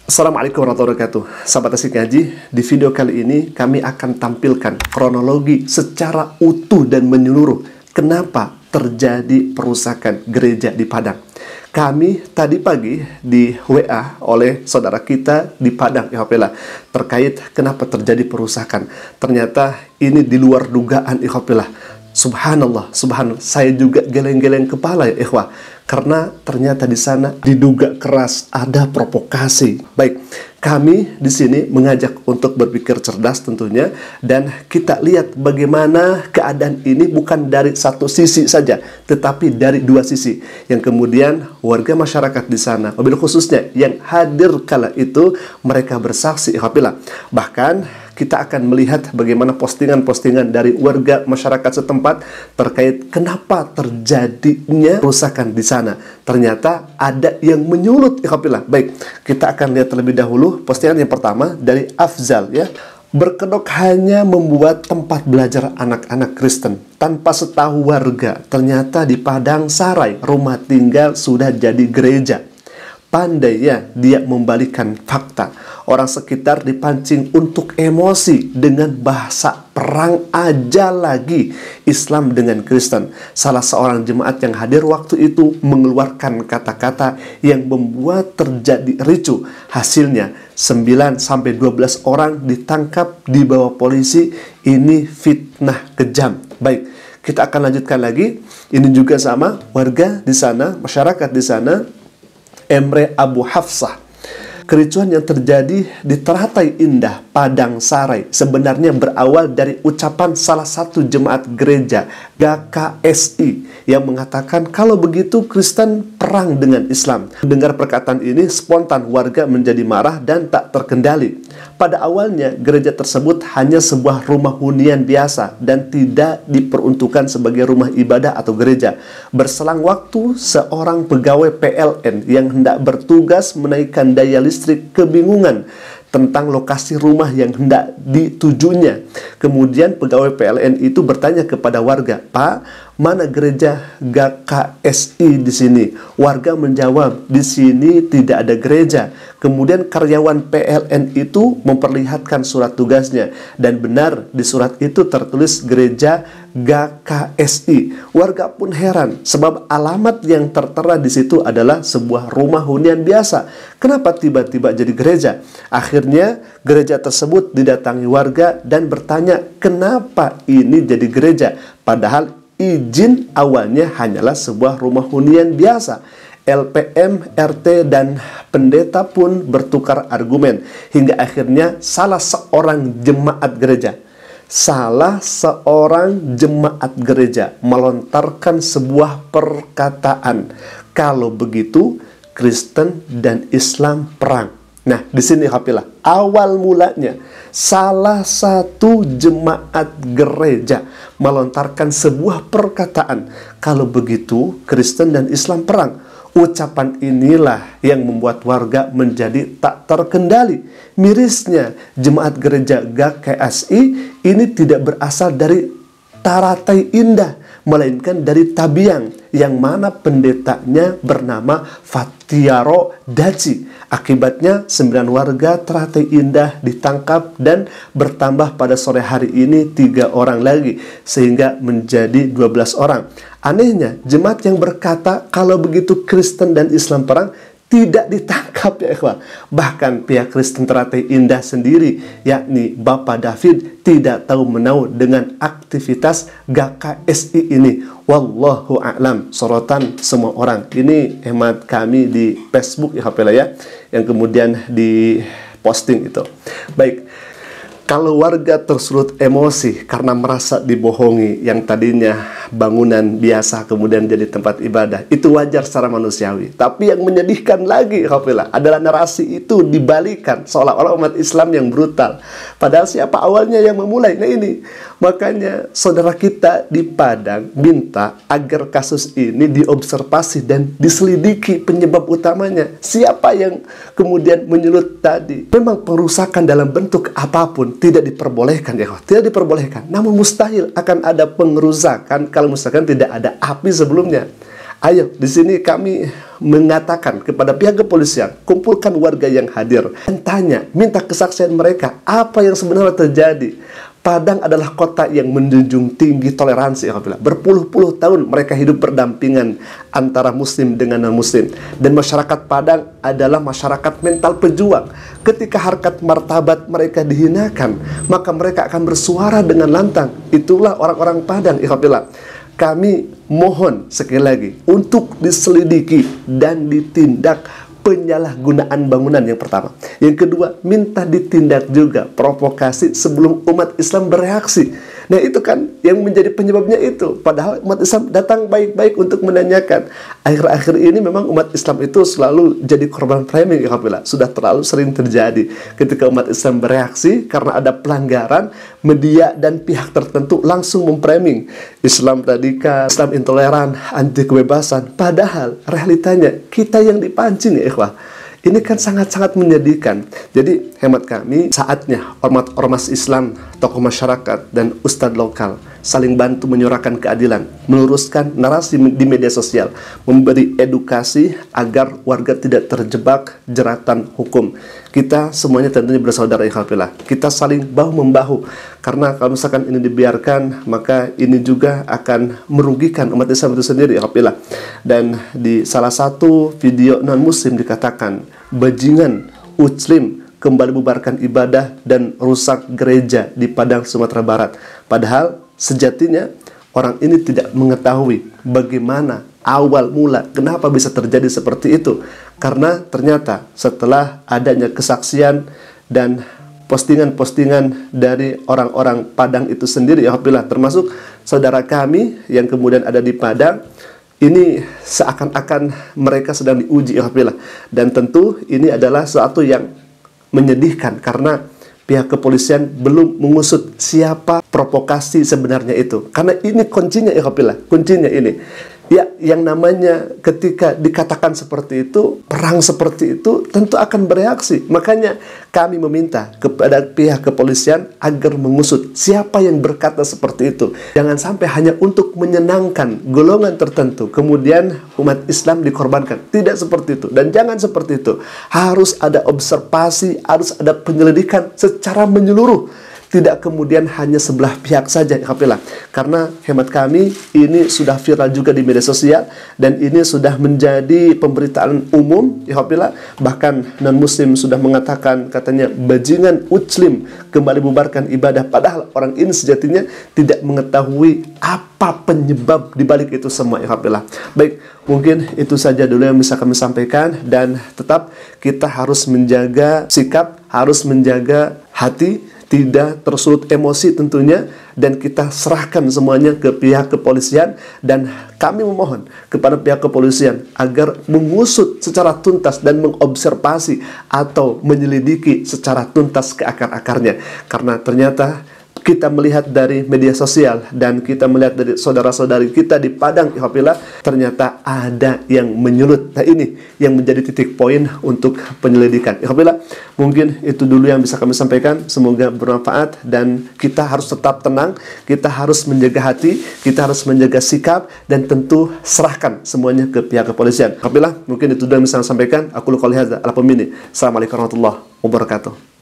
Assalamualaikum warahmatullahi wabarakatuh. Sahabat Asik Ngaji, di video kali ini kami akan tampilkan kronologi secara utuh dan menyeluruh kenapa terjadi perusakan gereja di Padang. Kami tadi pagi di WA oleh saudara kita di Padang, ikhwafillah, terkait kenapa terjadi perusakan. Ternyata ini di luar dugaan, ikhwafillah. Subhanallah, subhanallah. Saya juga geleng-geleng kepala ya ikhwah, karena ternyata di sana diduga keras ada provokasi. Baik, kami di sini mengajak untuk berpikir cerdas tentunya, dan kita lihat bagaimana keadaan ini bukan dari satu sisi saja, tetapi dari dua sisi. Yang kemudian warga masyarakat di sana, wabil khususnya yang hadir kala itu, mereka bersaksi ikhwafillah. Bahkan kita akan melihat bagaimana postingan-postingan dari warga masyarakat setempat terkait kenapa terjadinya perusakan di sana. Ternyata ada yang menyulut, ikhwafillah. Baik, kita akan lihat terlebih dahulu postingan yang pertama dari Afzal ya. Berkedok hanya membuat tempat belajar anak-anak Kristen tanpa setahu warga. Ternyata di Padang Sarai rumah tinggal sudah jadi gereja. Pandai ya dia membalikan fakta. Orang sekitar dipancing untuk emosi dengan bahasa perang aja lagi Islam dengan Kristen. Salah seorang jemaat yang hadir waktu itu mengeluarkan kata-kata yang membuat terjadi ricuh. Hasilnya 9-12 orang ditangkap di bawah polisi. Ini fitnah kejam. Baik, kita akan lanjutkan lagi. Ini juga sama warga di sana, masyarakat di sana. Emre Abu Hafsah. Kericuhan yang terjadi di Teratai Indah, Padang Sarai sebenarnya berawal dari ucapan salah satu jemaat gereja GKSI yang mengatakan kalau begitu Kristen perang dengan Islam. Mendengar perkataan ini spontan warga menjadi marah dan tak terkendali. Pada awalnya gereja tersebut hanya sebuah rumah hunian biasa dan tidak diperuntukkan sebagai rumah ibadah atau gereja. Berselang waktu, seorang pegawai PLN yang hendak bertugas menaikkan daya listrik kebingungan tentang lokasi rumah yang hendak ditujunya. Kemudian pegawai PLN itu bertanya kepada warga, "Pak, mana gereja GKSI di sini?" Warga menjawab, "Di sini tidak ada gereja." Kemudian karyawan PLN itu memperlihatkan surat tugasnya, dan benar di surat itu tertulis gereja GKSI. Warga pun heran sebab alamat yang tertera di situ adalah sebuah rumah hunian biasa. Kenapa tiba-tiba jadi gereja? Akhirnya gereja tersebut didatangi warga dan bertanya kenapa ini jadi gereja, padahal izin awalnya hanyalah sebuah rumah hunian biasa. LPM, RT, dan pendeta pun bertukar argumen hingga akhirnya salah seorang jemaat gereja melontarkan sebuah perkataan, kalau begitu Kristen dan Islam perang. Nah, di sini hafilah awal mulanya salah satu jemaat gereja melontarkan sebuah perkataan, kalau begitu Kristen dan Islam perang. Ucapan inilah yang membuat warga menjadi tak terkendali. Mirisnya, jemaat gereja GKSI ini tidak berasal dari Teratai Indah, melainkan dari Tabiang, yang mana pendetanya bernama Fatiaro Daci. Akibatnya 9 warga Teratai Indah ditangkap dan bertambah pada sore hari ini 3 orang lagi, sehingga menjadi 12 orang. Anehnya, jemaat yang berkata kalau begitu Kristen dan Islam perang tidak ditangkap ya ikhwah. Bahkan pihak Kristen Teratai Indah sendiri, yakni Bapak David, tidak tahu menau dengan aktivitas GKSI ini. Wallahu a'lam. Sorotan semua orang. Ini hemat kami di Facebook ya, yang kemudian di posting itu. Baik, kalau warga tersulut emosi karena merasa dibohongi, yang tadinya bangunan biasa kemudian jadi tempat ibadah, itu wajar secara manusiawi. Tapi yang menyedihkan lagi adalah narasi itu dibalikan seolah-olah umat Islam yang brutal. Padahal siapa awalnya yang memulai? Nah ini, makanya saudara kita di Padang minta agar kasus ini diobservasi dan diselidiki penyebab utamanya. Siapa yang kemudian menyulut tadi? Memang perusakan dalam bentuk apapun tidak diperbolehkan ya, tidak diperbolehkan. Namun mustahil akan ada pengerusakan kalau misalkan tidak ada api sebelumnya. Ayo, di sini kami mengatakan kepada pihak kepolisian, kumpulkan warga yang hadir dan tanya, minta kesaksian mereka apa yang sebenarnya terjadi. Padang adalah kota yang menjunjung tinggi toleransi. Berpuluh-puluh tahun mereka hidup berdampingan antara muslim dengan non-muslim. Dan masyarakat Padang adalah masyarakat mental pejuang. Ketika harkat martabat mereka dihinakan, maka mereka akan bersuara dengan lantang. Itulah orang-orang Padang. Kami mohon sekali lagi untuk diselidiki dan ditindak penyalahgunaan bangunan yang pertama. Yang kedua, minta ditindak juga provokasi sebelum umat Islam bereaksi. Nah itu kan yang menjadi penyebabnya itu. Padahal umat Islam datang baik-baik untuk menanyakan. Akhir-akhir ini memang umat Islam itu selalu jadi korban framing. Sudah terlalu sering terjadi. Ketika umat Islam bereaksi karena ada pelanggaran, media dan pihak tertentu langsung memframing Islam radikal, Islam intoleran, anti kebebasan. Padahal realitanya kita yang dipancing ya ikhwah. Ini kan sangat-sangat menyedihkan. Jadi hemat kami, saatnya ormas Islam, tokoh masyarakat, dan ustadz lokal saling bantu menyuarakan keadilan, meluruskan narasi di media sosial, memberi edukasi agar warga tidak terjebak jeratan hukum. Kita semuanya tentunya bersaudara ikhwafillah. Kita saling bahu-membahu. Karena kalau misalkan ini dibiarkan, maka ini juga akan merugikan umat Islam itu sendiri ikhwafillah. Dan di salah satu video non-muslim dikatakan, bajingan Muslim kembali bubarkan ibadah dan rusak gereja di Padang, Sumatera Barat. Padahal sejatinya orang ini tidak mengetahui bagaimana awal mula kenapa bisa terjadi seperti itu. Karena ternyata setelah adanya kesaksian dan postingan-postingan dari orang-orang Padang itu sendiri, alhamdulillah, termasuk saudara kami yang kemudian ada di Padang, ini seakan-akan mereka sedang diuji, alhamdulillah. Dan tentu ini adalah sesuatu yang menyedihkan karena pihak kepolisian belum mengusut siapa provokasi sebenarnya itu. Karena ini kuncinya, alhamdulillah, kuncinya ini. Ya, yang namanya ketika dikatakan seperti itu, perang seperti itu tentu akan bereaksi. Makanya kami meminta kepada pihak kepolisian agar mengusut siapa yang berkata seperti itu. Jangan sampai hanya untuk menyenangkan golongan tertentu, kemudian umat Islam dikorbankan. Tidak seperti itu. Dan jangan seperti itu. Harus ada observasi, harus ada penyelidikan secara menyeluruh. Tidak kemudian hanya sebelah pihak saja, alhamdulillah. Karena hemat kami ini sudah viral juga di media sosial dan ini sudah menjadi pemberitaan umum, alhamdulillah. Bahkan non-muslim sudah mengatakan katanya bajingan Muslim kembali bubarkan ibadah, padahal orang ini sejatinya tidak mengetahui apa penyebab dibalik itu semua, alhamdulillah. Baik, mungkin itu saja dulu yang bisa kami sampaikan, dan tetap kita harus menjaga sikap, harus menjaga hati, tidak tersulut emosi tentunya, dan kita serahkan semuanya ke pihak kepolisian. Dan kami memohon kepada pihak kepolisian agar mengusut secara tuntas dan mengobservasi atau menyelidiki secara tuntas ke akar-akarnya. Karena ternyata kita melihat dari media sosial dan kita melihat dari saudara-saudari kita di Padang, alhamdulillah, ternyata ada yang menyulut. Nah ini yang menjadi titik poin untuk penyelidikan. Alhamdulillah, mungkin itu dulu yang bisa kami sampaikan. Semoga bermanfaat dan kita harus tetap tenang, kita harus menjaga hati, kita harus menjaga sikap, dan tentu serahkan semuanya ke pihak kepolisian. Alhamdulillah, mungkin itu dulu yang bisa kami sampaikan. Aku qouli hadza. Assalamualaikum warahmatullahi wabarakatuh.